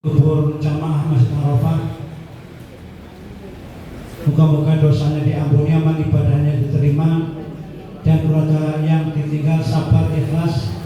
kubur jamaah Masjid Arafah. Moga-moga dosanya diampuni, amal ibadahnya diterima, dan keluarga yang ditinggal sabar ikhlas.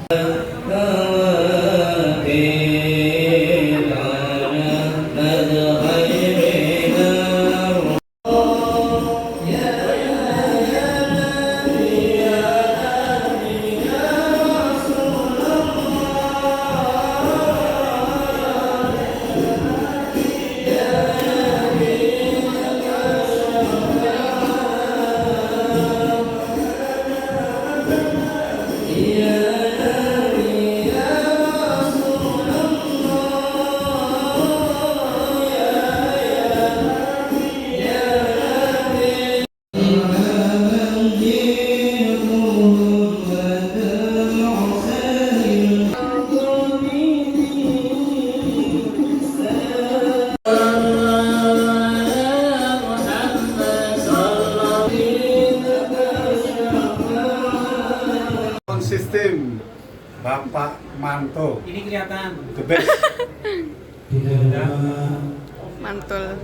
Sistem Bapak Manto ini kelihatan the best. Mantul.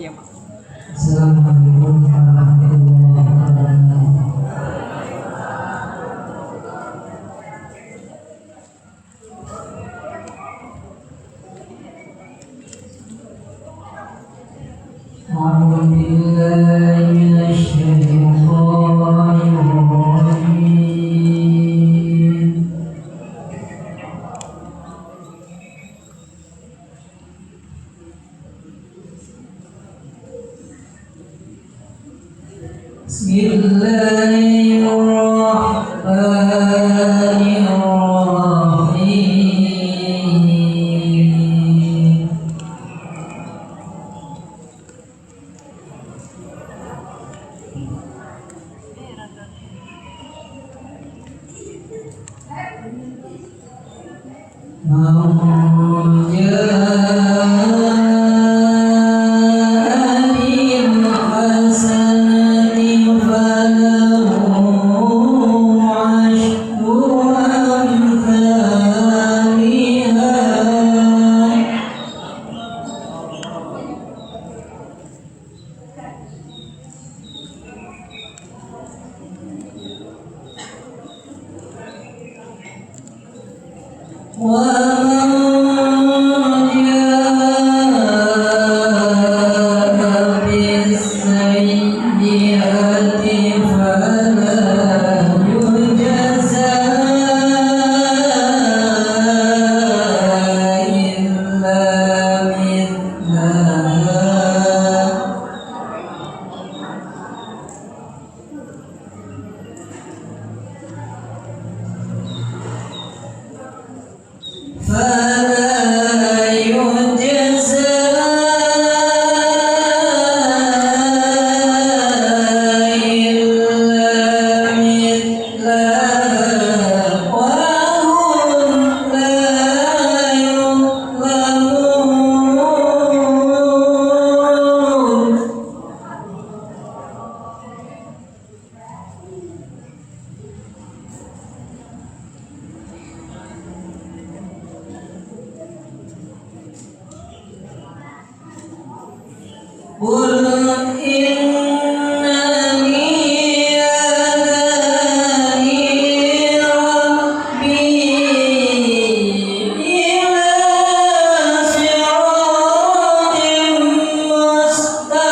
Iya, Pak. Assalamualaikum warahmatullahi wabarakatuh. أعوذ بالله من الشيطان الرجيم. بسم الله الرحمن الرحيم. من جاء بالحسنة فله عشر أمثالها ومن جاء بالسيئة فلا يجزى إلا مثلها فلا يجزى إلا مثلها وهم لا يظلمون. قل إنني هداني ربي إلى صراط مستقيم.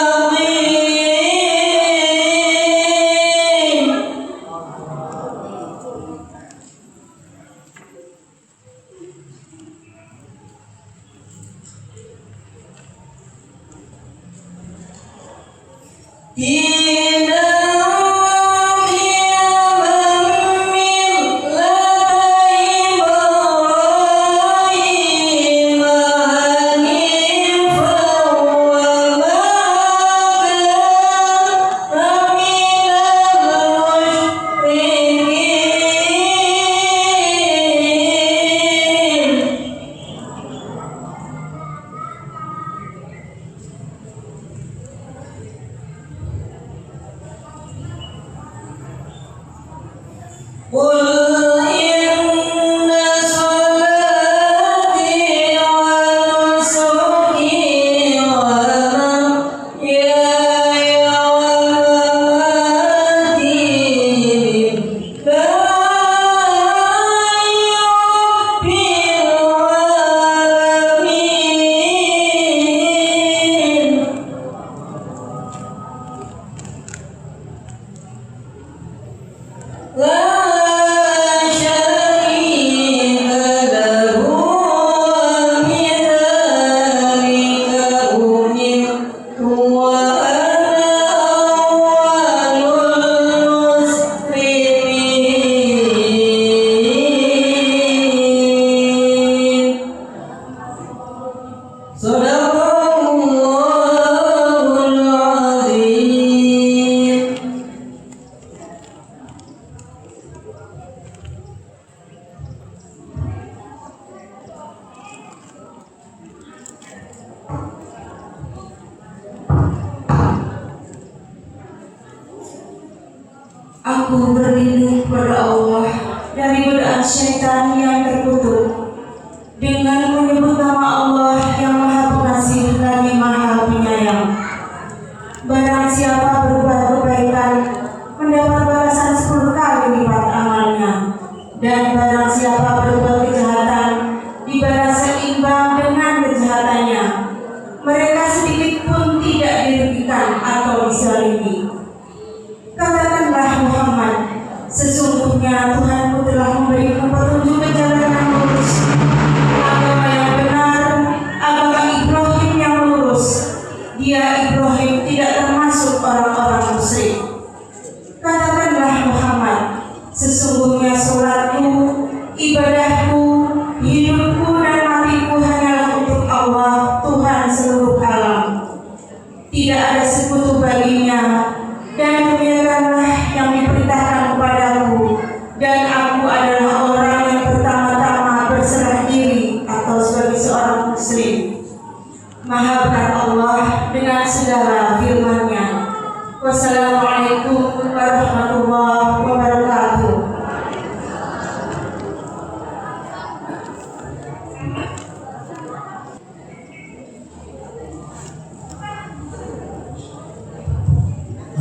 Tidak قل إن صلاتي ونسكي ومحياي ومماتي لله رب العالمين. لا شريك له وبذلك أمرت وأنا أول المسلمين. صدق الله العظيم. Aku berlindung kepada Allah dari godaan syaitan yang terkutuk dengan menyebut nama Allah yang Maha Pengasih lagi Maha Penyayang. Barang siapa berbuat kebaikan mendapat balasan 10 kali lipat amalnya, dan barang siapa berbuat kejahatan dibalas seimbang dengan kejahatannya. Mereka sedikit pun tidak dirugikan atau disalimi. Katakanlah Muhammad, sesungguhnya Tuhanmu telah memberiku petunjuk ke jalan yang lurus, agama yang benar, agama Ibrahim yang lurus. Dia Ibrahim tidak termasuk orang-orang musyrik. Katakanlah Muhammad, sesungguhnya sholatku, ibadahku, hidupku dan matiku hanyalah untuk Allah, Tuhan seluruh alam. Tidak ada sekutu baginya, dan demikianlah yang diperintahkan kepadaku, dan aku adalah orang yang pertama-tama berserah diri atau sebagai seorang muslim. Maha benar Allah dengan segala firman-Nya. Wassalamualaikum warahmatullahi wabarakatuh.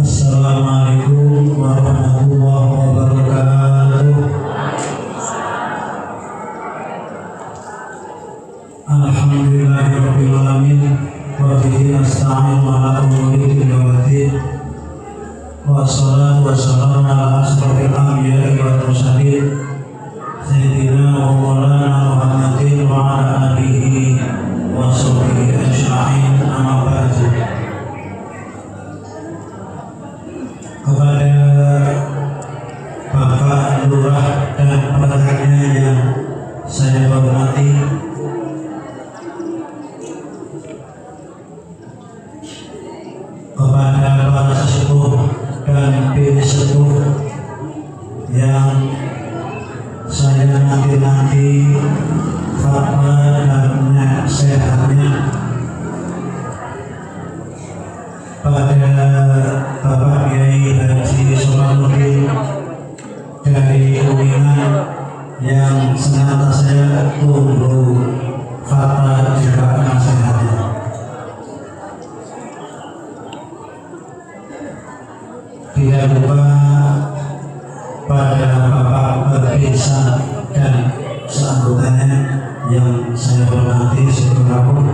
Assalamualaikum warahmatullahi wabarakatuh. Alhamdulillahirabbil alamin wa bihi nasta'in ala umuri dunya waddin. Wassalatu wassalamu ala asrofil anbiya'i wal mursalin sayyidina wa maulana Muhammadin wa ala alihi wa sahbihi ajma'in, amma ba'du. Kepada Bapak Lurah dan perangkatnya yang saya hormati, kepada para sesepuh dan pilih sepuh yang saya nanti-nanti fatwa dan nasihatnya, pada Bapak Kiai Haji Solahuddin dari Kuningan yang senantiasa saya tunggu fatwa juga nasihatnya. Tidak lupa pada Bapak Berbisa dan seanggotanya yang saya hormati seluruh.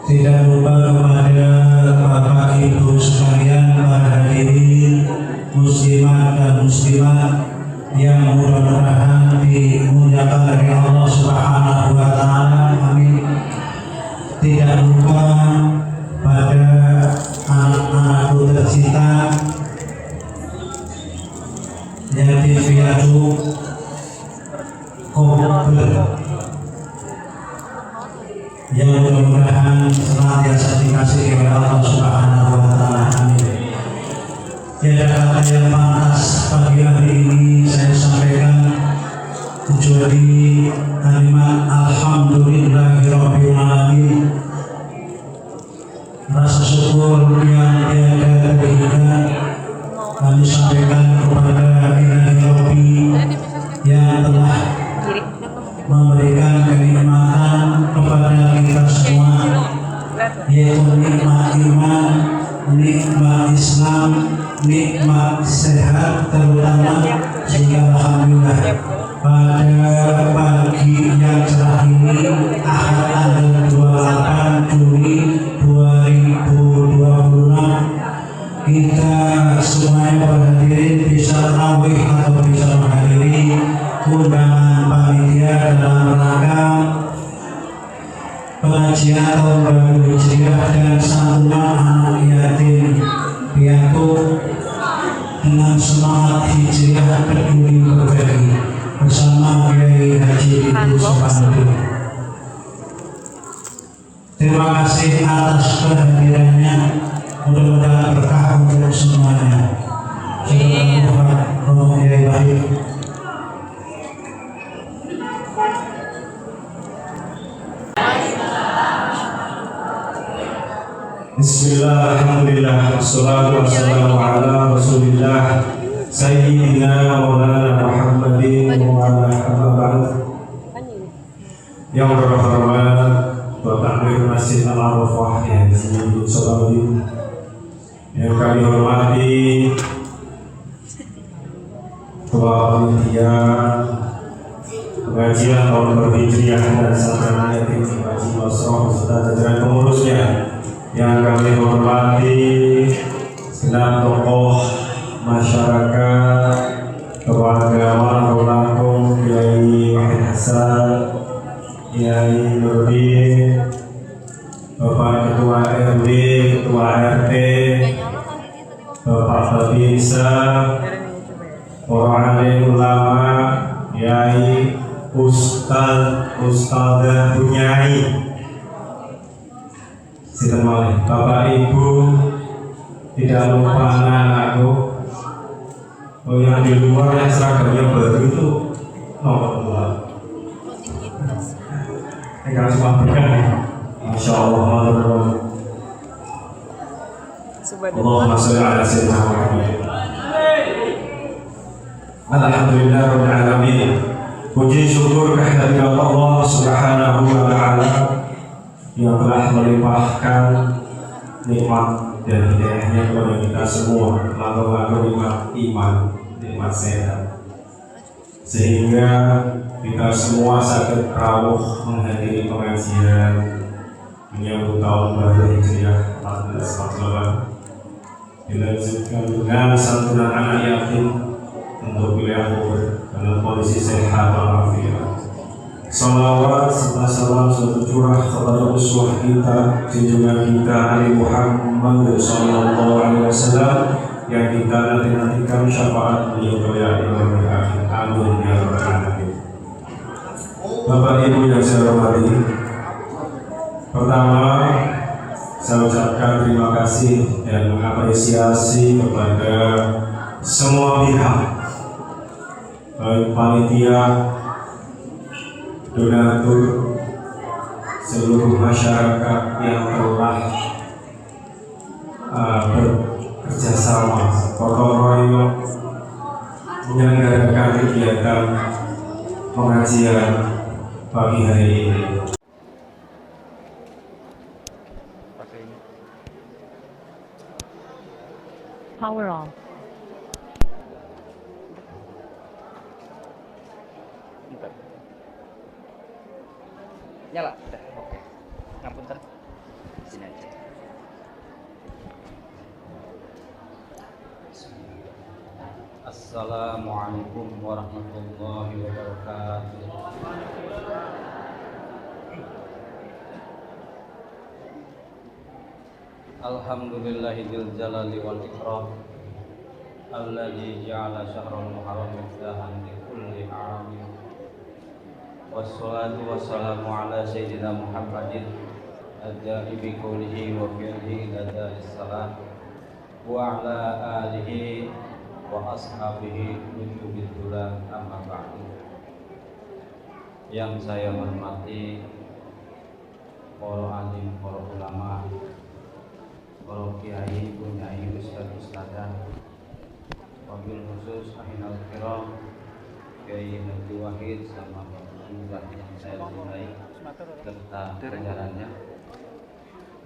Tidak lupa kepada Bapak Ibu sekalian, para hadirin muslimat dan muslimat yang mudah-mudahan dimuliakan oleh Allah Subhanahu wa taala. Amin. Tidak lupa pada anak-anakku tercinta, yatim piatu Kober, yang mudah-mudahan senantiasa dikasihi oleh Allah Subhanahu wa taala. Amin. Tiada kata yang pantas pagi hari ini saya sampaikan kecuali kalimat alhamdulillahirabbil alamin. Rasa syukur yang tiada terhingga kami sampaikan kepada Ilahi Rabbi yang telah memberikan kenikmatan kepada kita semua, yaitu nikmat iman, nikmat Islam, nikmat sehat terutama, sehingga alhamdulillah pada pagi yang cerah ini Ahad tanggal 28 Juli 2026 kita semuanya berhadirin bisa tarawih atau bisa menghadiri undangan panitia dalam rangka pengajian tahun baru Hijriah dan santunan anak yatim piatu dengan semangat Hijriah peduli berbagi bersama Kiai Haji Didu Sopandu. Terima kasih atas kehadirannya, mudah-mudahan berkah untuk semuanya. Romo Kiai baik. Bismillah, alhamdulillah, wassalatu wassalamu ala rasulillah Sayyidina Maulana Muhammadin wa ala ba'd. Yang terhormat Takmir Masjid Al-Arafah yang di Solawi yang kami hormati Ketua Panitia Pengajian tahun berhijriah dan Santana Yatim Haji Masroh serta jajaran pengurusnya yang kami hormati segenap tokoh masyarakat, tokoh agama, Rolango, Kiai Wahid Hasan, Kiai Nurdin, Bapak Ketua RW, Ketua RT, Bapak Babinsa, para alim ulama, Kiai, Ustadzah, Bunyai, Bapak Ibu, tidak lupa anak-anakku. Oh, yang di luar yang seragamnya baru itu nomor 2. Ini semua berkah. Masya Allah, Allahumma sholli ala sayyidina Muhammad. Alhamdulillah rabbil alamin. Puji syukur kehadirat Allah Subhanahu wa taala yang telah melimpahkan nikmat dan hidayahnya kepada kita semua, lalu nikmat iman, nikmat sehat, sehingga kita semua sakit rawuh menghadiri pengajian menyambut tahun baru Hijriah 1448, dilanjutkan dengan santunan anak yatim untuk wilayah Bogor dalam kondisi sehat walafiat. Salawat serta salam satu curah kepada uswah kita, junjungan kita Nabi Muhammad sallallahu alaihi wasallam yang kita nantikan syafaat beliau pada yaumul akhir. Amin ya rabbal alamin. Bapak Ibu yang saya hormati, pertama saya ucapkan terima kasih dan mengapresiasi kepada semua pihak, baik panitia, donatur, seluruh masyarakat yang telah bekerjasama gotong royong menyelenggarakan kegiatan pengajian pagi hari ini. Power on. Nyala, udah, oke. Ngapunten. Sini aja. Assalamualaikum warahmatullahi wabarakatuh. Alhamdulillahil jalali wal ikram, alladzi ja'ala syahrul muharram miftahan li kulli a'amin. Wassalatu wassalamu ala sayyidina Muhammadin adza'ibi qawlihi wa fi'lihi lada'is salam wa ala alihi wa ashabihi nujubid dulan amma ba'du. Yang saya hormati para alim, para ulama, para kiai, bunyai, ustaz-ustazah, wabil khusus ahinal kiram Kiai Haji Wahid sama Bapak Lurah yang saya cintai serta jajarannya.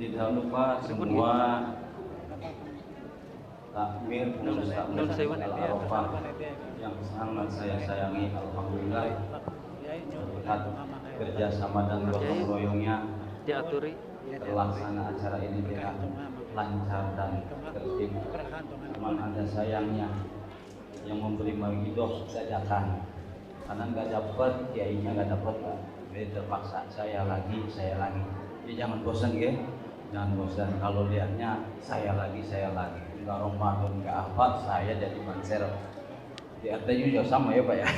Tidak lupa semua takmir pengurus takmir Al-Arafah yang sangat saya sayangi. Alhamdulillah melihat kerjasama dan gotong royongnya terlaksana acara ini dengan lancar dan tertib. Cuma ada sayangnya yang memberi magidoh dadakan, karena nggak dapat, kiainya nggak dapat, jadi terpaksa saya lagi. Jadi jangan bosan ya, jangan bosan. Kalau lihatnya saya lagi, nggak Ramadan nggak apa, saya jadi banser. Di artinya juga sama ya Pak ya.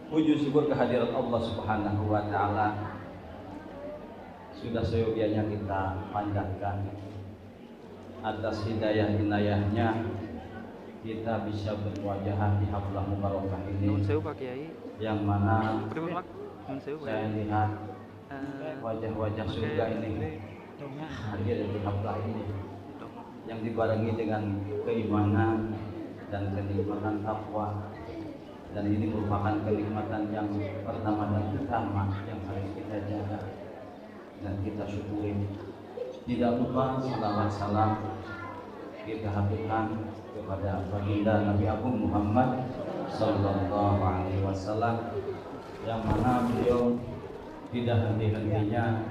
Puji syukur kehadirat Allah Subhanahu wa taala. Sudah seyogianya kita panjatkan atas hidayah-inayahnya kita bisa berwajahan di haflah mubarakah ini, yang mana saya lihat wajah-wajah surga ini hadir di haflah ini yang dibarengi dengan keimanan dan kenikmatan takwa dan ini merupakan kenikmatan yang pertama dan utama yang harus kita jaga dan kita syukuri. Tidak lupa salawat salam kita haturkan kepada baginda Nabi Agung Muhammad Sallallahu Alaihi Wasallam, yang mana beliau tidak henti-hentinya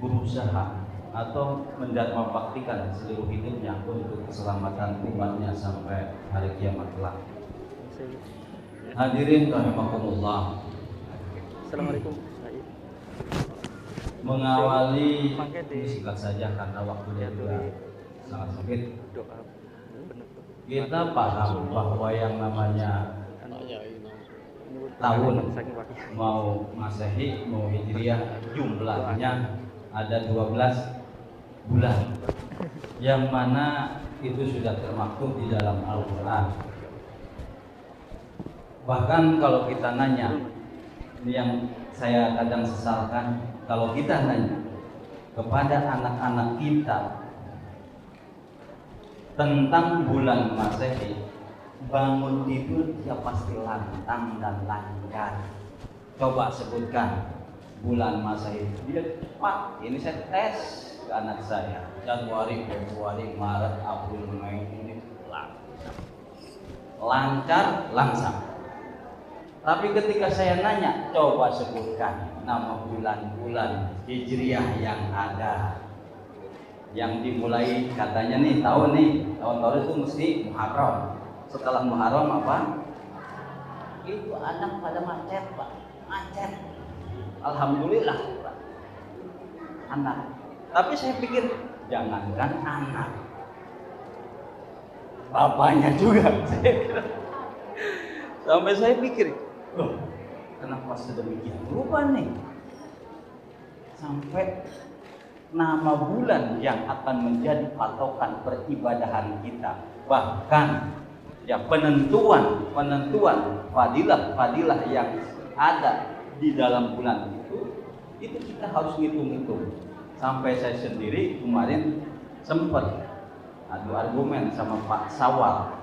berusaha atau membaktikan seluruh hidupnya untuk keselamatan umatnya sampai hari kiamat kelak. Hadirin rahimakumullah. Assalamualaikum. Mengawali singkat saja karena waktunya juga sangat sempit. Kita paham bahwa yang namanya tahun mau Masehi mau Hijriah jumlahnya ada 12 bulan, yang mana itu sudah termaktub di dalam Al-Quran. Bahkan kalau kita nanya, ini yang saya kadang sesalkan, kalau kita nanya kepada anak-anak kita tentang bulan Masehi, bangun tidur ya pasti lantang dan lancar. Coba sebutkan bulan Masehi. Dia, Pak, ini saya tes ke anak saya. Januari, Februari, Maret, April, Mei, ini lancar, langsung. Tapi ketika saya nanya, coba sebutkan nama bulan-bulan Hijriah yang ada, yang dimulai katanya nih tahun itu mesti Muharram. Setelah Muharram apa? Itu anak pada macet, Pak, macet. Alhamdulillah, Pak, anak. Tapi saya pikir jangankan anak, bapaknya juga. Sampai saya pikir, loh, kenapa sedemikian berubah nih? Sampai nama bulan yang akan menjadi patokan peribadahan kita, bahkan ya penentuan fadilah yang ada di dalam bulan itu kita harus ngitung-ngitung. Sampai saya sendiri kemarin sempat adu argumen sama Pak Sawal,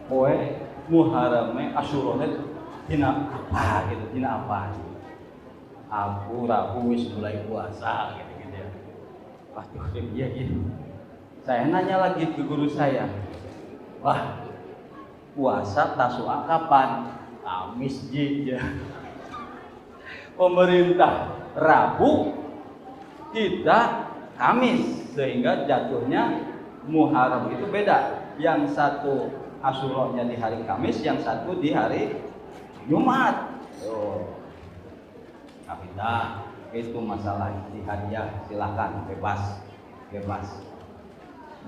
poe Muharrame Asyurone dina apa gitu, dina apa? Aku Rabu wis mulai puasa gitu ya. Waduh, iya gitu. Saya nanya lagi ke guru saya, wah, puasa Tasu'a kapan? Kamis ya. Pemerintah Rabu, kita Kamis, sehingga jatuhnya Muharram itu beda. Yang satu Asyuranya di hari Kamis, yang satu di hari Jumat. Nah, itu masalah ijtihadiyah, silakan bebas.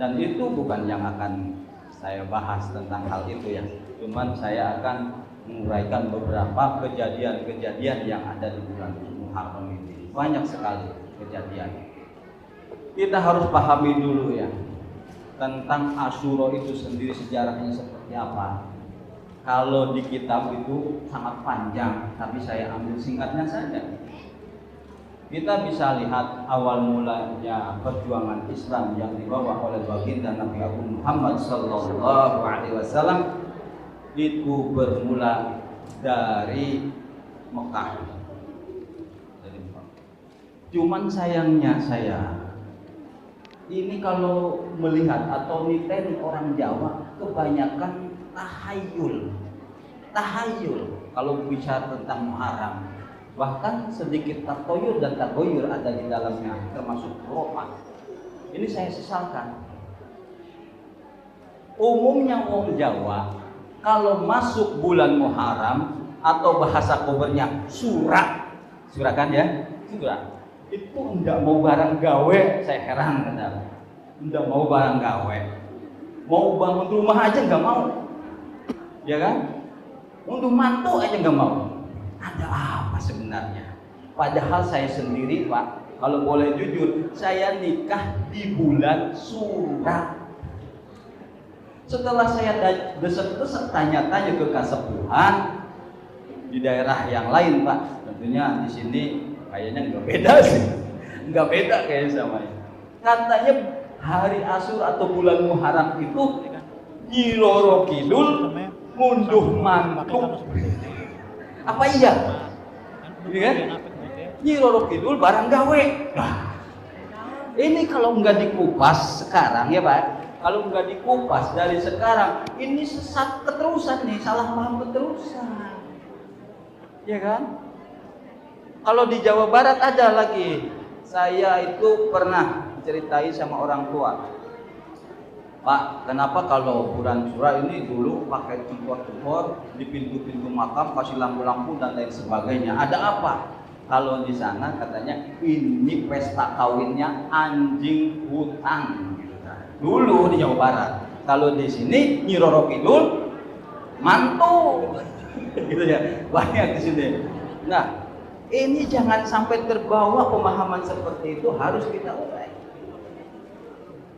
Dan itu bukan yang akan saya bahas tentang hal itu ya. Cuman saya akan menguraikan beberapa kejadian-kejadian yang ada di bulan Muharram ini. Banyak sekali kejadian. Kita harus pahami dulu ya tentang Asyura itu sendiri, sejarahnya seperti apa. Kalau di kitab itu sangat panjang, tapi saya ambil singkatnya saja. Kita bisa lihat awal mulanya perjuangan Islam yang dibawa oleh baginda Nabi Agung Muhammad Sallallahu Alaihi Wasallam itu bermula dari Mekah. Cuman sayangnya ini kalau melihat atau nilai orang Jawa kebanyakan tahayul kalau bicara tentang Muharram. Bahkan sedikit tatoyur dan tagoyur ada di dalamnya, termasuk khurafat. Ini saya sesalkan. Umumnya orang Jawa kalau masuk bulan Muharram atau bahasa kobernya surah kan ya, surah. Itu enggak mau barang gawe, saya heran kadang. Enggak mau barang gawe. Mau bangun rumah aja enggak mau. Ya kan? Untuk mantu aja enggak mau. Ada apa sebenarnya? Padahal saya sendiri, Pak, kalau boleh jujur, saya nikah di bulan Surah. Setelah saya desek-desek tanya-tanya ke kasepuhan di daerah yang lain, Pak, tentunya di sini kayaknya nggak beda sih, nggak beda kayak sama ini. Katanya hari Asyura atau bulan Muharram itu Nyi Roro Kidul ngunduh mantu. Apa iya? Iya kan? Nyi Roro Kidul barang gawe. Nah, ini kalau nggak dikupas sekarang ya Pak, kalau nggak dikupas dari sekarang, ini sesat keterusan nih, salah paham keterusan. Ya kan? Kalau di Jawa Barat ada lagi, saya itu pernah ceritai sama orang tua. Pak, kenapa kalau bulan sura ini dulu pakai cukur-cukur di pintu-pintu makam, kasih lampu-lampu dan lain sebagainya? Ada apa? Kalau di sana katanya ini pesta kawinnya anjing hutan. Dulu di Jawa Barat. Kalau di sini Nyi Roro Kidul mantu, gitu ya. Banyak di sini. Nah, ini jangan sampai terbawa pemahaman seperti itu, harus kita urai.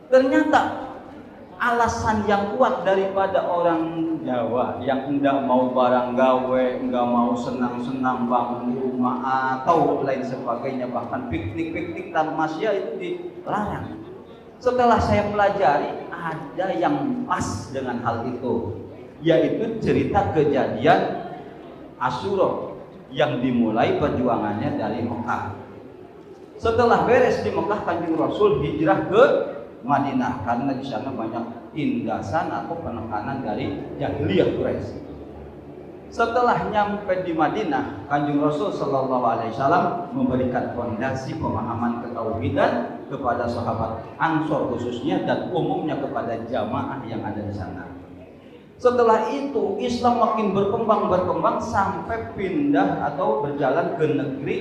Ternyata alasan yang kuat daripada orang Jawa yang enggak mau barang gawe, enggak mau senang-senang bangun rumah atau lain sebagainya, bahkan piknik-piknik tamasya itu dilarang. Setelah saya pelajari, ada yang pas dengan hal itu, yaitu cerita kejadian Asyura yang dimulai perjuangannya dari Mekah. Setelah beres di Mekah, Kanjeng Rasul hijrah ke Madinah karena di sana banyak tindasan atau penekanan dari jahiliyah Quraisy. Setelah nyampe di Madinah, Kanjeng Rasul Shallallahu Alaihi Wasallam memberikan fondasi pemahaman ketauhidan kepada sahabat Ansor khususnya dan umumnya kepada jamaah yang ada di sana. Setelah itu Islam makin berkembang sampai pindah atau berjalan ke negeri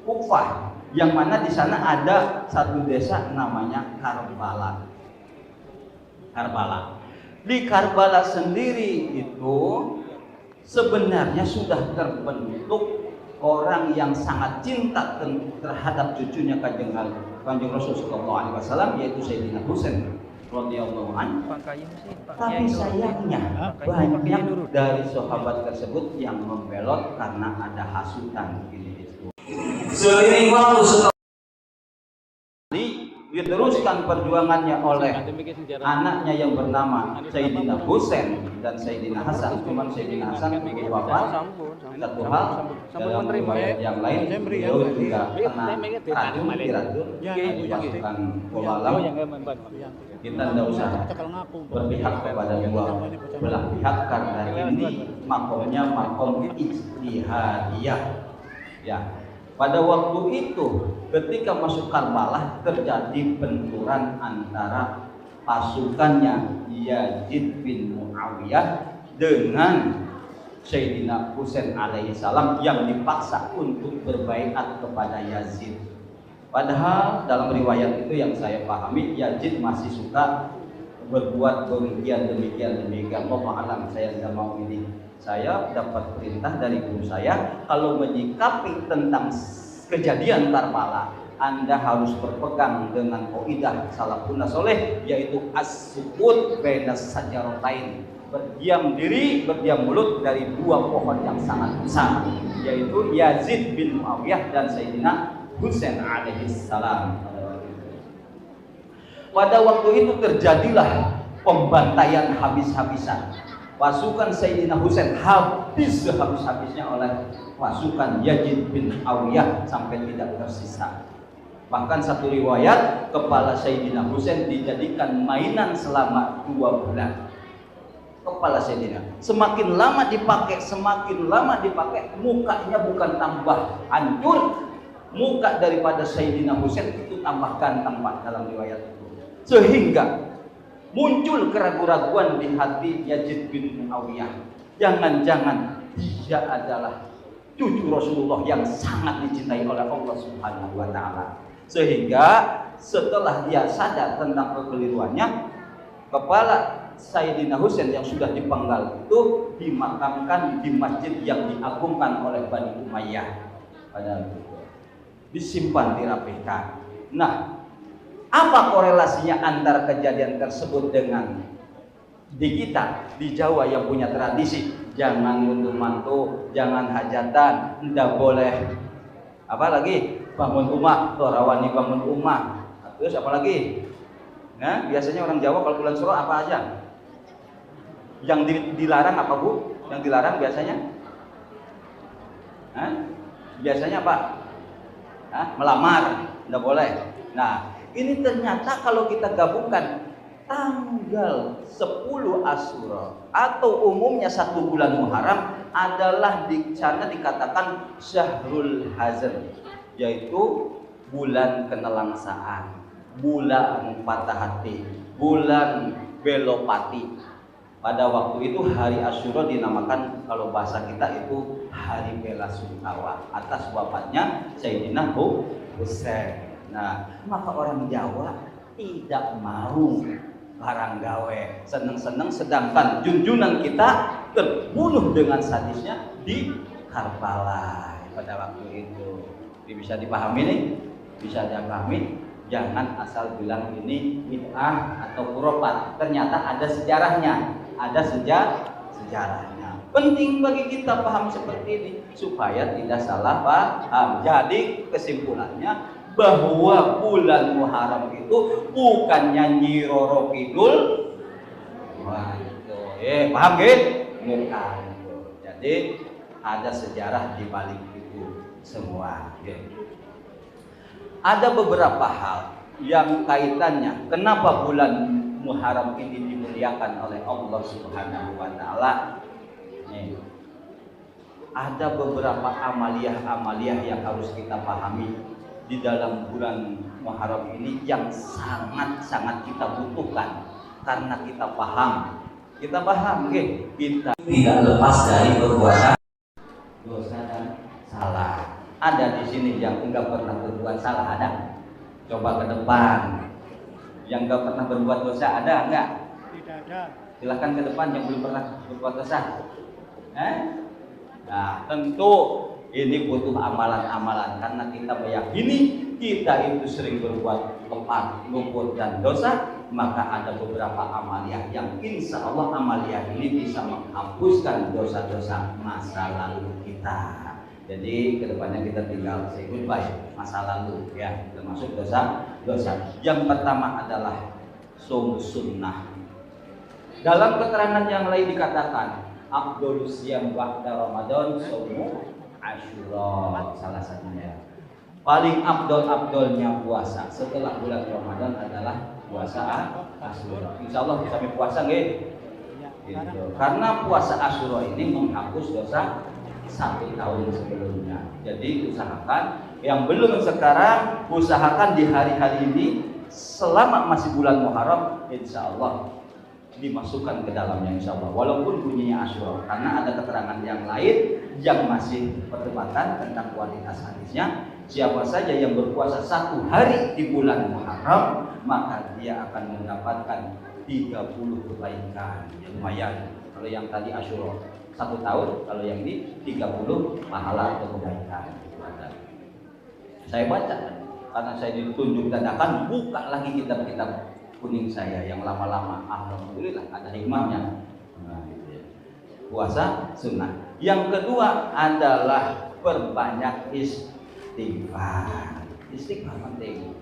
Kufah, yang mana di sana ada satu desa namanya Karbala. Di Karbala sendiri itu sebenarnya sudah terbentuk orang yang sangat cinta terhadap cucunya Kanjeng Rasul Sallallahu Alaihi Wasallam, yaitu Sayyidina Husain radhiyallahu anhu. Tapi sayangnya banyak dari sahabat tersebut yang membelot karena ada hasutan gitu. Seiring waktu setelah diteruskan perjuangannya oleh anaknya yang bernama Sayyidina Husain dan Sayyidina Hasan. Cuman Sayyidina Hasan wafat. Satu hal dalam riwayat yang lain, beliau juga kena racun pasukan Kobalam. Kita tidak usah berpihak kepada dua belah pihak karena ini makomnya makom ijtihadiyah. Ya. Pada waktu itu ketika masuk Karbala terjadi benturan antara pasukannya Yazid bin Muawiyah dengan Sayyidina Husain alaihissalam yang dipaksa untuk berbaiat kepada Yazid. Padahal dalam riwayat itu yang saya pahami, Yazid masih suka berbuat demikian. Allah alam, saya tidak mau ini. Saya dapat perintah dari guru saya, kalau menyikapi tentang kejadian Karbala, Anda harus berpegang dengan kaidah salafun saleh, yaitu as-sukut bainas sajaratain, berdiam diri, berdiam mulut dari dua pohon yang sangat besar, yaitu Yazid bin Muawiyah dan Sayyidina Husain alaihissalam. Pada waktu itu terjadilah pembantaian habis-habisan. Pasukan Sayyidina Husain habis sehabis-habisnya oleh pasukan Yazid bin Muawiyah sampai tidak tersisa. Bahkan satu riwayat, kepala Sayyidina Husain dijadikan mainan selama 2 bulan. Kepala Sayyidina semakin lama dipakai, mukanya bukan tambah hancur, muka daripada Sayyidina Husain itu tambah ganteng Pak dalam riwayat itu. Sehingga muncul keraguan-raguan di hati Yazid bin Muawiyah. Jangan-jangan dia adalah cucu Rasulullah yang sangat dicintai oleh Allah Subhanahu wa taala. Sehingga setelah dia sadar tentang kekeliruannya, kepala Sayyidina Husain yang sudah dipenggal itu dimakamkan di masjid yang diagungkan oleh Bani Umayyah. Pada itu disimpan, dirapihkan. Nah, apa korelasinya antara kejadian tersebut dengan di kita di Jawa yang punya tradisi jangan ngunduh mantu, jangan hajatan, tidak boleh apa lagi bangun rumah, torawani bangun rumah, terus apa lagi? Nah, biasanya orang Jawa kalau bulan Suro apa aja? Yang dilarang apa Bu? Yang dilarang biasanya? Hah? Biasanya apa? Hah? Melamar, tidak boleh. Nah, ini ternyata kalau kita gabungkan tanggal 10 Asyura atau umumnya 1 bulan Muharram adalah di sana dikatakan Syahrul Hazan, yaitu bulan kenelangsaan, bulan patah hati, bulan belopati. Pada waktu itu hari Asyura dinamakan kalau bahasa kita itu hari bela sungkawa atas wafatnya Sayyidina Husain. Nah, maka orang Jawa tidak mau larang gawe, seneng-seneng, sedangkan junjungan kita terbunuh dengan sadisnya di Karbala pada waktu itu. Ini bisa dipahami nih, bisa dipahami. Jangan asal bilang ini bid'ah atau khurafat. Ternyata ada sejarahnya, ada sejarahnya. Penting bagi kita paham seperti ini supaya tidak salah paham. Jadi kesimpulannya bahwa bulan Muharram itu bukannya Nyi Roro Kidul. Wah, itu. Paham gitu? Bukan. Jadi ada sejarah di balik itu semua. Ada beberapa hal yang kaitannya kenapa bulan Muharram ini dimuliakan oleh Allah Subhanahu wa taala. Ada beberapa amaliyah yang harus kita pahami di dalam bulan Muharram ini yang sangat-sangat kita butuhkan karena kita paham kita tidak lepas dari perbuatan dosa dan salah. Ada di sini yang enggak pernah berbuat salah, ada? Coba ke depan. Yang enggak pernah berbuat dosa ada enggak? Tidak ada. Silakan ke depan yang belum pernah berbuat dosa. Nah, tentu ini butuh amalan-amalan karena kita meyakini kita itu sering berbuat lemah, luput dan dosa, maka ada beberapa amaliyah yang insya Allah amaliyah ini bisa menghapuskan dosa-dosa masa lalu kita. Jadi kedepannya kita tinggal say goodbye masa lalu ya, termasuk dosa. Yang pertama adalah shaum sunnah. Dalam keterangan yang lain dikatakan Abdulus siyam ba'da Ramadan shaumu Asyura, salah satunya. Paling abdolnya puasa setelah bulan Ramadan adalah puasa Asyura. Insya Allah bisa puasa nggih. Gitu. Karena puasa Asyura ini menghapus dosa 1 tahun sebelumnya. Jadi usahakan yang belum sekarang, usahakan di hari-hari ini selama masih bulan Muharram, insya Allah dimasukkan ke dalamnya insya Allah. Walaupun bunyinya Asyura, karena ada keterangan yang lain yang masih perdebatan tentang kualitas hadisnya. Siapa saja yang berpuasa 1 hari di bulan Muharram, maka dia akan mendapatkan 30 kebaikan. Ya, lumayan. Kalau yang tadi Asyura 1 tahun, kalau yang ini 30 pahala atau kebaikan. Saya baca karena saya ditunjuk dadakan, buka lagi kitab-kitab kuning saya yang lama-lama. Alhamdulillah ada hikmahnya. Nah, puasa sunnah. Yang kedua adalah perbanyak istighfar. Istighfar penting.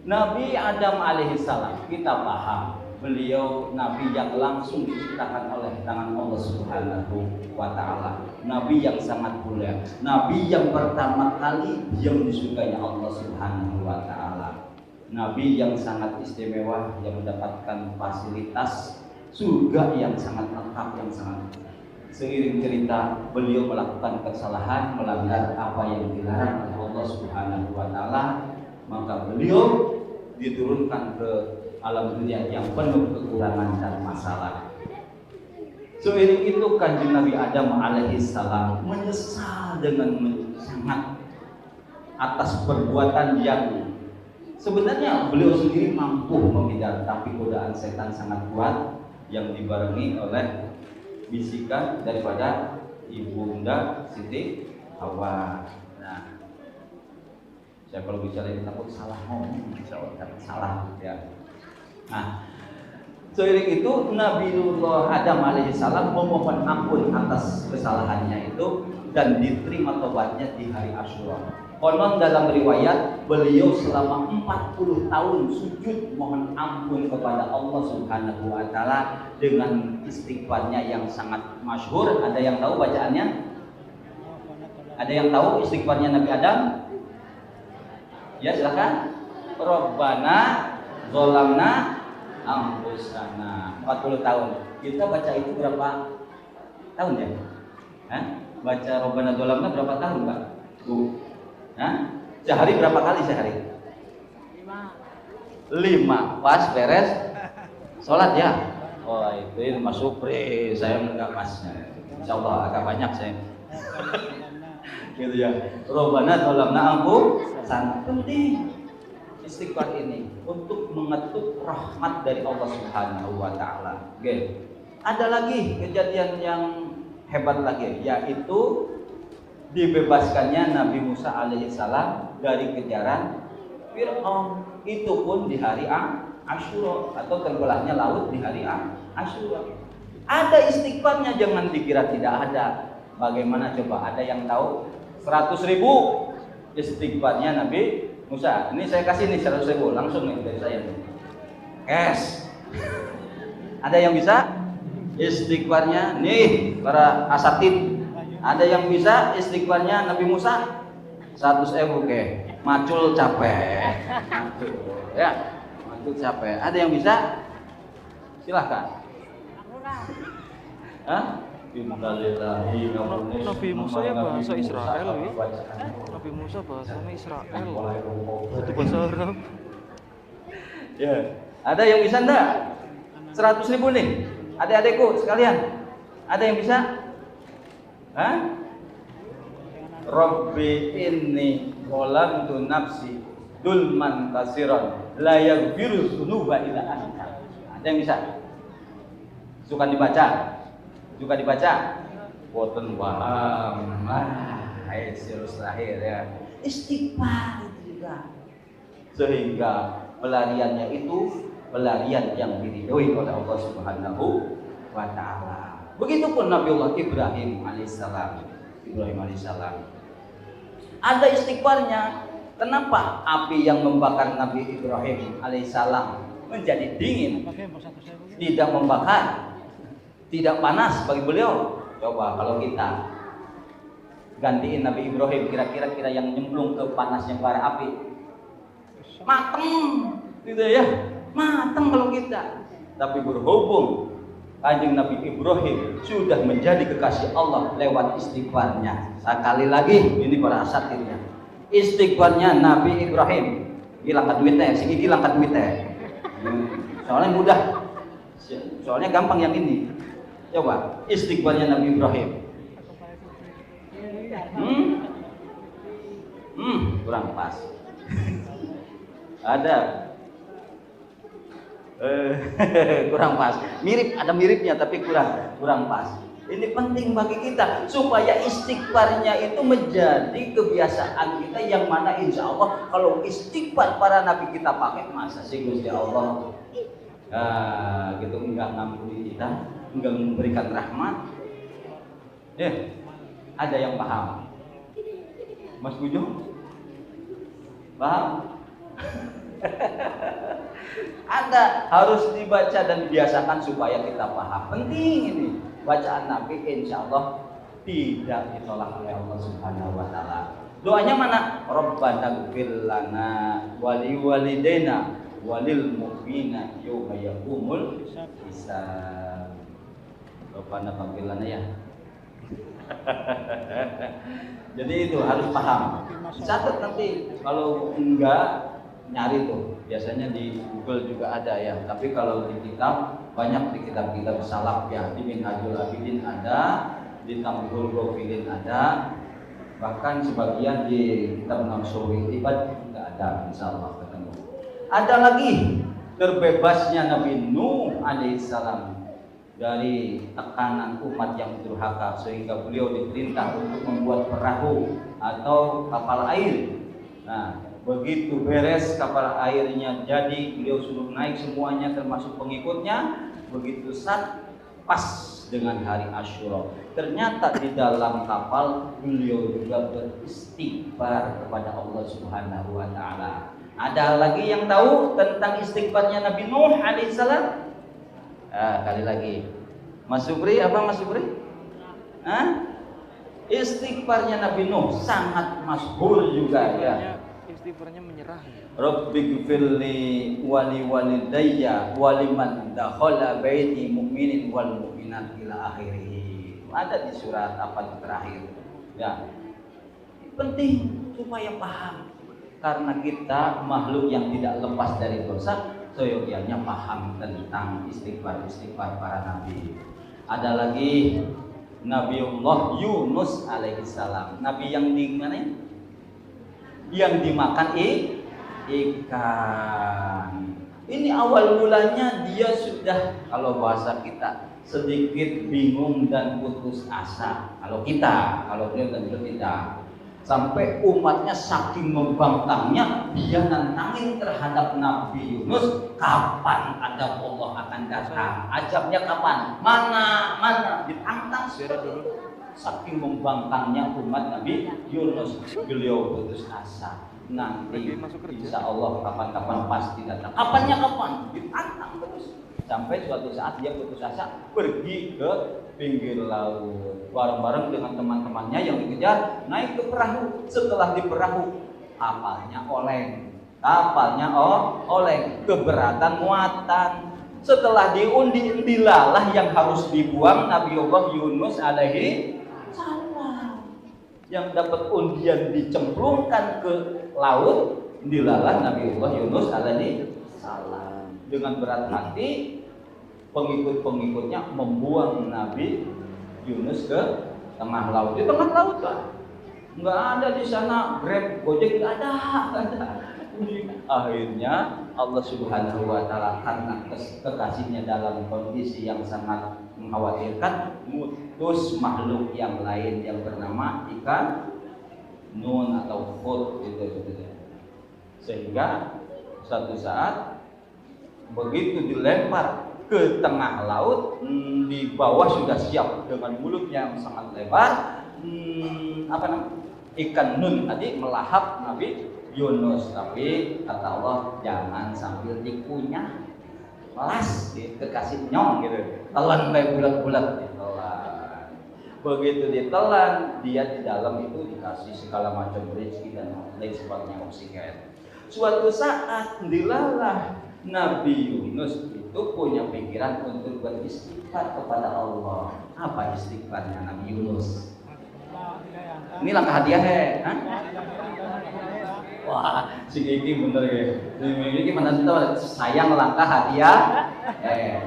Nabi Adam alaihissalam kita paham, beliau nabi yang langsung diciptakan oleh tangan Allah Subhanahu wa taala. Nabi yang sangat mulia, nabi yang pertama kali yang disukainya Allah Subhanahu wa taala. Nabi yang sangat istimewa yang mendapatkan fasilitas surga yang sangat lengkap, yang sangat. Seiring cerita beliau melakukan kesalahan, melanggar apa yang dilarang oleh Allah Subhanahu wa taala, maka beliau diturunkan ke alam dunia yang penuh kekurangan dan masalah. Seiring itu kanjeng Nabi Adam alaihissalam menyesal dengan sangat atas perbuatan yang sebenarnya beliau sendiri mampu menghindar, tapi godaan setan sangat kuat yang dibarengi oleh bisikan daripada ibunda Siti Hawa. Nah, saya kalau bicara ini takut salah ngomong, salah ya. Nah, seiring itu Nabiullah Adam alaihissalam memohon ampun atas kesalahannya itu dan diterima tobatnya di hari Asyura. Konon dalam riwayat beliau selama 40 tahun sujud mohon ampun kepada Allah Subhanahu wa taala dengan istighfarnya yang sangat masyhur. Ada yang tahu bacaannya? Ada yang tahu istighfarnya Nabi Adam? Ya, silakan. Rabbana zolamna anfusana. 40 tahun. Kita baca itu berapa tahun ya? Baca Rabbana zolamna berapa tahun, Pak? Bu. Sehari berapa kali sehari? 5. Pas beres sholat ya. Oh itu Mas Supri, saya enggak pas. Insya Allah agak banyak saya. Gitu ya. Rabbana zolamna anfusana. Penting istighfar ini untuk mengetuk rahmat dari Allah Subhanahu wa taala. Oke. Ada lagi kejadian yang hebat lagi, yaitu dibebaskannya Nabi Musa alaihissalam dari kejaran Fir'aun. Itu pun di hari Asyura atau terbelahnya laut di hari Asyura. Ada istighfarnya, jangan dikira tidak ada. Bagaimana coba? Ada yang tahu? 100.000 istighfarnya Nabi Musa. Ini saya kasih nih 100.000 langsung nih dari saya nih. Cash. Ada yang bisa istighfarnya nih para asatid? Ada yang bisa istighfarnya Nabi Musa? 100.000 ke. Macul capek. Ya, macul capek. Ada yang bisa? Silahkan. Nabi Musa ya bahasa Israel ya. Nabi Musa bahasanya Israel. Itu bahasa Arab. Ya. Ada yang bisa enggak? 100.000 nih. Adik-adikku sekalian. Ada yang bisa? Rabbi inni zalamtu nafsi dulman katsiran la yaghfiru dzunuba illa anta. Ada yang bisa? Suka dibaca? Juga dibaca? Boten paham. Serius lahir ya. Istighfar itu juga. Sehingga pelariannya itu pelarian yang diridhoi oleh Allah Subhanahu wa taala. Begitupun Nabiullah Ibrahim alaihissalam. Ada istighfarnya. Kenapa api yang membakar Nabi Ibrahim alaihissalam menjadi dingin, tidak membakar, tidak panas bagi beliau? Coba kalau kita gantiin Nabi Ibrahim, kira-kira yang nyemplung ke panasnya bara api, mateng, gitu ya, mateng kalau kita. Tapi berhubung Kanjeng Nabi Ibrahim sudah menjadi kekasih Allah lewat istighfarnya. Sekali lagi ini para asatirnya. Istighfarnya Nabi Ibrahim. Hilangkan duitnya, sini hilangkan duitnya. Soalnya mudah. Soalnya gampang yang ini. Coba istighfarnya Nabi Ibrahim. Kurang pas. Ada. Kurang pas. Mirip, ada miripnya tapi kurang pas. Ini penting bagi kita supaya istighfarnya itu menjadi kebiasaan kita, yang mana insya Allah kalau istighfar para nabi kita pakai, masa sih Gusti Allah gitu enggak ngampuni kita, enggak memberikan rahmat. Ada yang paham? Mas Bujung? Paham? Ada, harus dibaca dan dibiasakan supaya kita paham. Penting ini. Bacaan Nabi insya Allah tidak ditolak oleh Allah Subhanahu wa taala. Doanya mana? Rabbana ighfir lana wa liwalidayna walil mu'minina yawma yaqumul hisab. Rabbana ighfir lana ya. Jadi itu harus paham. Catat nanti, kalau enggak nyari tuh. Biasanya di Google juga ada ya. Tapi kalau di kitab, banyak di kitab-kitab salaf ya. Di Minhajul Abidin ada, di Tambihul Ghafilin ada, bahkan sebagian di kitab Namsuri Ibad juga ada, insyaallah ketemu. Ada lagi terbebasnya Nabi Nuh alaihissalam dari tekanan umat yang durhaka, sehingga beliau diperintah untuk membuat perahu atau kapal air. Nah, begitu beres kapal airnya jadi, beliau suruh naik semuanya termasuk pengikutnya. Begitu saat pas dengan hari Asyura. Ternyata di dalam kapal beliau juga beristighfar kepada Allah Subhanahu wa taala. Ada lagi yang tahu tentang istighfarnya Nabi Nuh alaihissalam? Kali lagi. Mas Subri, apa Mas Subri? Istighfarnya Nabi Nuh sangat masyhur juga ya. Istighfarnya menyerah ya. Rabbighfirli wali walidayya waliman dakhala baiti mu'minin wal mu'minat ila akhirih. Ada di surat apa terakhir. Ya. Penting supaya paham. Karena kita makhluk yang tidak lepas dari dosa, seyogyanya paham tentang istighfar para nabi. Ada lagi Nabiullah Yunus alaihissalam. Nabi yang di mana? Yang dimakan ikan. Ini awal mulanya dia sudah, kalau bahasa kita, sedikit bingung dan putus asa. Kalau beliau tentu tidak. Sampai umatnya saking membangkangnya, dia nantangin terhadap Nabi Yunus, kapan adab Allah akan datang? Azabnya kapan? Mana? Ditantang dulu. Saking membangkangnya umat Nabi Yunus, beliau putus asa. Nanti insya Allah kapan-kapan pasti datang. Kapan? Ditantang terus. Sampai suatu saat dia putus asa, pergi ke pinggir laut bareng-bareng dengan teman-temannya yang dikejar, naik ke perahu. Setelah di perahu, kapalnya oleng, keberatan muatan. Setelah diundi, dilalah yang harus dibuang Nabiullah Yunus alaihi salam. Yang dapat undian dicemplungkan ke laut, dilalah Nabiullah Yunus alaihi salam. Dengan berat hati, pengikut-pengikutnya membuang Nabi Yunus ke tengah laut. Di tengah laut kan, nggak ada di sana Grab, Gojek, nggak ada. Akhirnya Allah Subhanahu wa taala karena kekasihnya dalam kondisi yang sangat mengkhawatirkan, mutus makhluk yang lain yang bernama ikan nun atau hut gitu. Sehingga suatu saat begitu dilempar ke tengah laut, di bawah sudah siap dengan mulutnya yang sangat lebar, ikan nun tadi melahap Nabi Yunus. Tapi kata Allah, jangan sambil dikunyah, melas kekasih nyong gitu, telan kayak bulat-bulat ditelan. Begitu ditelan, dia di dalam itu dikasih segala macam rezeki dan lain sebagainya, oksigen. Suatu saat dilalah Nabi Yunus itu punya pikiran untuk beristighfar kepada Allah. Apa istighfarnya Nabi Yunus? Ini langkah hadiah Wah, si Gigi bener ya. Si Gigi mana sih tahu? Sayang langkah hadiah.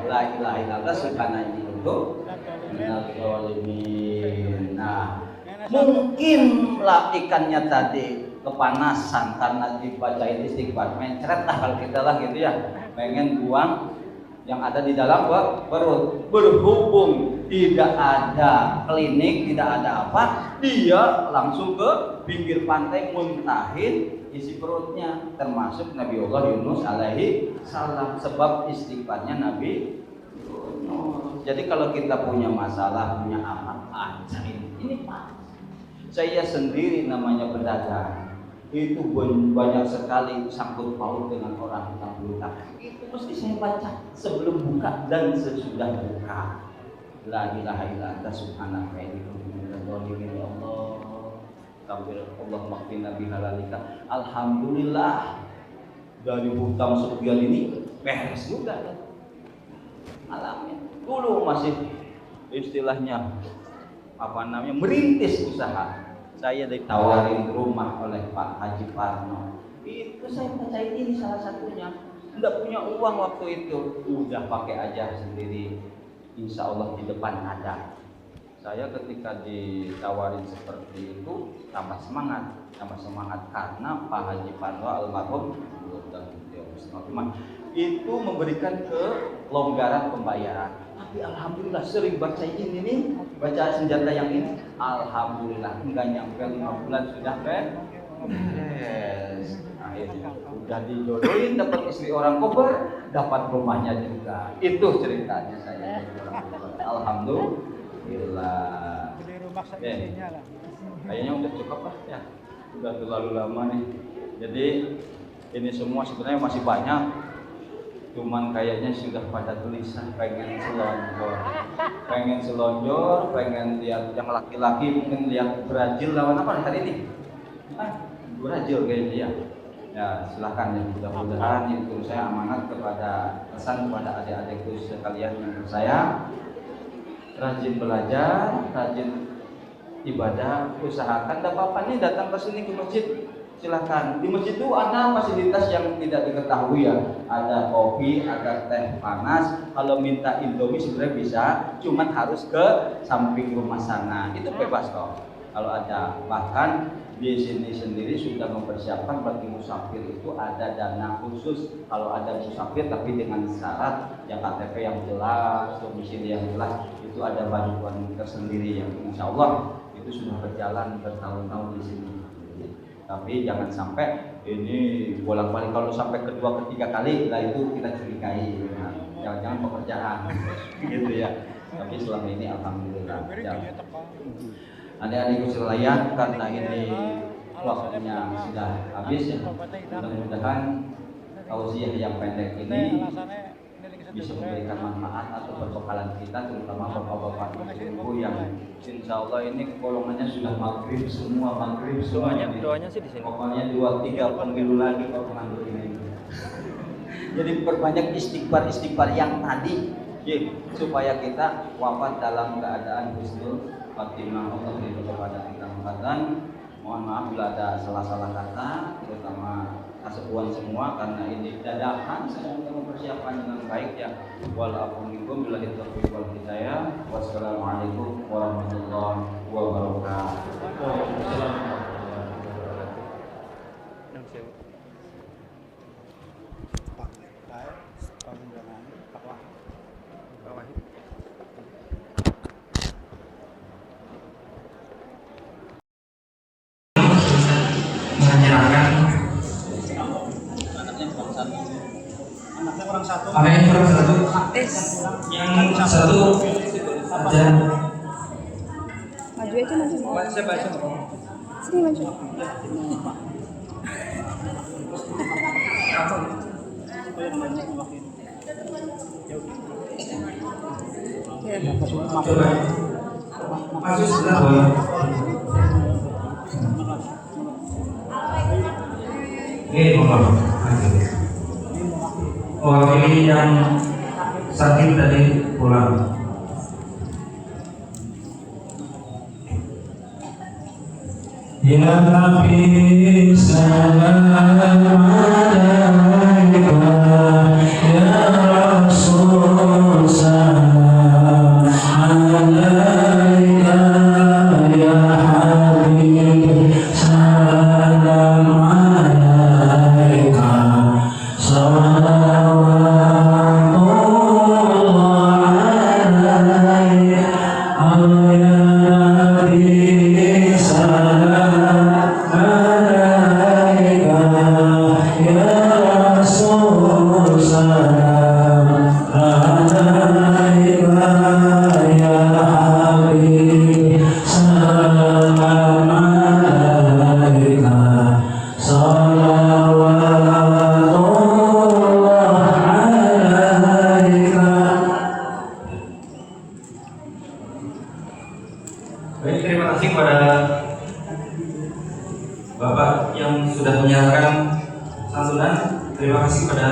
La ilaha illallah subhanallahi untuk minal zalimin. Nah, mungkin lah ikannya tadi kepanasan karena dibacain istighfar, mencret lah kalau kita lah gitu ya, pengen buang yang ada di dalam perut. Berhubung tidak ada klinik, tidak ada apa, dia langsung ke pinggir pantai muntahin isi perutnya, termasuk Nabiullah Yunus alaihi salam, sebab istighfarnya Nabi Yunus. Jadi kalau kita punya masalah, punya apa, ajarin ini Pak. Saya sendiri namanya pedagang, itu banyak sekali sangkut paut dengan orang hutang piutang. Itu mesti saya baca sebelum buka dan sesudah buka. La ilaha illa anta subhanaka inni kuntu minadz dzalimin. Ya Allah, tampil Allah maghfirna bihalalika. Alhamdulillah, dari hutang sekian ini beres juga ya. Alamnya dulu masih istilahnya merintis usaha. Saya ditawarin rumah oleh Pak Haji Parno. Itu saya percaya ini salah satunya. Tidak punya uang waktu itu, udah pakai aja sendiri. Insya Allah di depan ada. Saya ketika ditawarin seperti itu tambah semangat karena Pak Haji Parno almarhum itu memberikan kelonggaran pembayaran. Tapi alhamdulillah sering baca ini nih, baca senjata yang ini, alhamdulillah enggak nyampe 5 bulan sudah beres. akhirnya udah dijodohin, dapat istri orang kober, dapat rumahnya juga. Itu ceritanya saya. Alhamdulillah. Kayaknya udah cukup lah ya. Udah terlalu lama nih. Jadi ini semua sebenarnya masih banyak. Cuman kayaknya sudah pada tulisan pengen selonjor, pengen lihat yang laki-laki, mungkin lihat Brazil lawan apa hari ini? Brazil kayaknya ya. Ya silahkan ya, mudah-mudahan itu saya amanat kepada pesan kepada adik-adikku sekalian yang bersayang, rajin belajar, rajin ibadah, usahakan dapat datang ke sini ke masjid. Silahkan, di masjid itu ada fasilitas yang tidak diketahui ya. Ada kopi, ada teh panas. Kalau minta Indomie sebenarnya bisa, cuman harus ke samping rumah sana. Itu bebas kok. Kalau ada, bahkan di sini sendiri sudah mempersiapkan bagi musafir itu ada dana khusus. Kalau ada musafir tapi dengan syarat ya KTP yang jelas, domisili yang jelas, itu ada bantuan tersendiri yang insya Allah itu sudah berjalan bertahun-tahun di sini. Tapi jangan sampai ini bolak-balik, kalau sampai kedua ketiga kali lah itu kita curigai. Nah, jangan-jangan pekerjaan gitu ya. Tapi selama ini alhamdulillah. Adik-adikku sekalian, karena ini waktunya sudah habis ya. Mudah-mudahan tausiah yang pendek ini bisa memberikan manfaat atau perbekalan kita, terutama bapak-bapak ibu yang insya Allah ini golongannya sudah maghrib semua. Doanya sih di sini. Pokoknya 2-3 pemilu lagi kalau mandu ini. Jadi perbanyak istighfar yang tadi, supaya kita wafat dalam keadaan husnul khatimah. Allah beri kepada kita kesempatan. Mohon maaf bila ada salah-salah kata, terutama kesepuan semua, karena ini dadakan saya untuk mempersiapkan dengan baik ya. Walaupun bila itu wal hidayah. Wassalamualaikum warahmatullahi wabarakatuh. Ada yang kurang satu. Yang satu aja. Maju aja maju. Baca. Sini maju. Coba. Maju sebelah bawah. Mohon. Wakili yang sakit tadi pulang. Ya Nabi salam alaika, ya Rasul salam alaika, ya Habib salam alaika, Baik, terima kasih kepada Bapak yang sudah menyerahkan santunan. Terima kasih kepada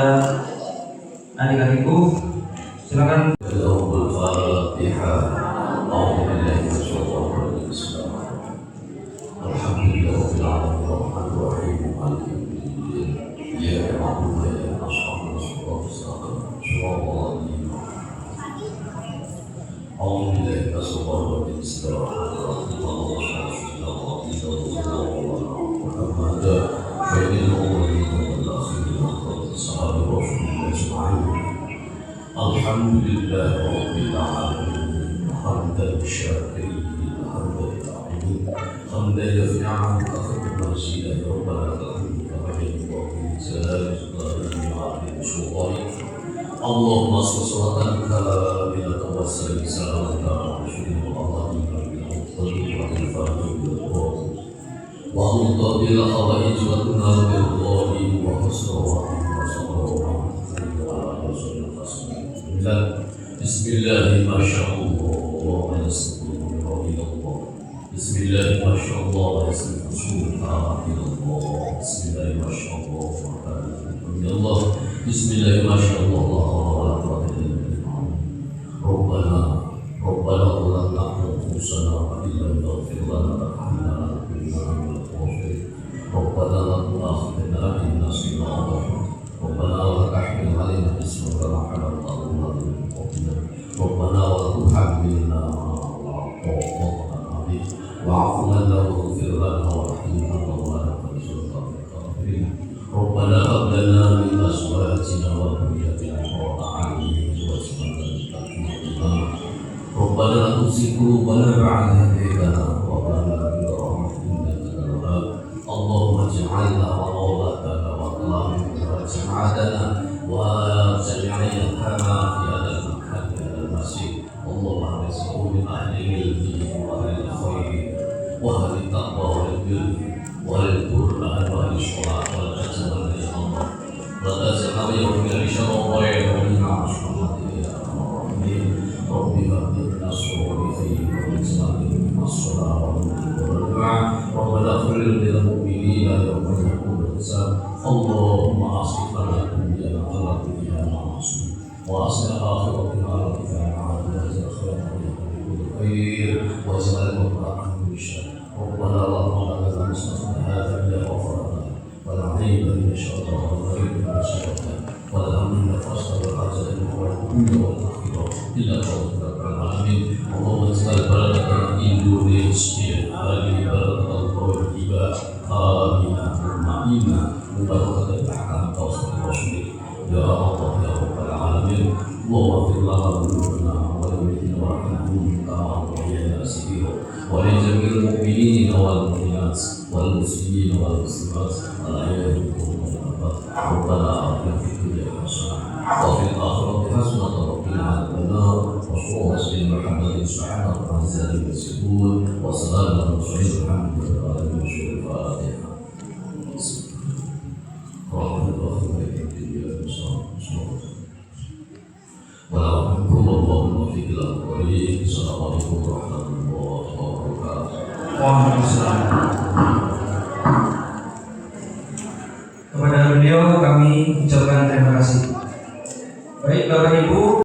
adik-adikku. Silakan. Alhamdulillah Rabbil Alamin, hamdan syakirin, hamdan ta'amin, hamdan yafi'an, akhbar mazidah, rabbana ta'amin, ta'amin, السلطان اللهم صل صلاة كاملة وسلم سلامة على رسول الله بالطريق والفاتح بالقرآن وأنطق بالحوائج والنار بالله وحسن الرحمة بسم الله ما شاء الله ويستغفر إلى الله بسم الله ما شاء الله ويستغفر إلى الله بسم الله ما شاء الله إلى الله بسم الله ما شاء الله ولا قوة إلا بالله ربنا ظلمنا أنفسنا وإن لم تغفر لنا وترحمنا لنكونن من الخاسرين ربنا لا تؤاخذنا إن نسينا أو أخطأنا ربنا ولا تحمل علينا إصرا كما حملته على الذين من قبلنا ربنا ولا تحملنا ما لا طاقة لنا به واعف عنا واغفر لنا وارحمنا ولا تنصرنا بالكافرين ربنا هب لنا من أزواجنا وذرياتنا قرة أعين واجعلنا للمتقين إماما ربنا لا تزغ قلوبنا بعد إذ هديتنا وهب لنا من رحمتك إنك أنت الوهاب اللهم اجعلنا وأولادنا وأقلامنا وجماعتنا وجميعنا كما في هذا المكان في هذا المسجد اللهم ارزقه من أهل العلم وأهل الخير وأهل التقوى والبر والقرآن وأهل الصلاة والعزم والإقامة ولا تجعل يوم شر الضيع ومن عشرته يا أرحم الراحمين رب هب لنا صالحين وارزقنا الصلاة والدعاء ربنا اغفر للمؤمنين يوم يقوم الحساب اللهم أصلح لنا دنيانا التي فيها معاصي وأصلح آخرتنا التي فيها معاصي الخير وكل خير واجعل المطلع من الشر ربنا لا تضع لنا مصطفى هذا إلا غفرنا ولا عيب إن شاء الله ولا غيب إن شاء الله ولا هم فاصل والحاجة والكل والأخيرة إلا قولك رب العالمين اللهم اجعل بلدنا إندونيسيا هذه بلد الطيبة آمنة مطمئنة مباركة الأحكام توصل رسولك يا الله يا رب العالمين اللهم اغفر لنا ذنوبنا ولوالدينا وارحمهم كما ربيانا صغيرا ولجميع المؤمنين والمؤمنات والمسلمين والمسلمات الأحياء منهم والأموات ربنا آتنا في الدنيا حسنة وفي الآخرة حسنة وقنا عذاب النار وصلى الله على محمد سبحانه وتعالى يصفون وسلام على المرسلين والحمد لله رب العالمين الفاتحة Assalamualaikum warahmatullahi wabarakatuh. Waalaikumsalam. Kepada beliau kami ucapkan terima kasih. Baik Bapak Ibu.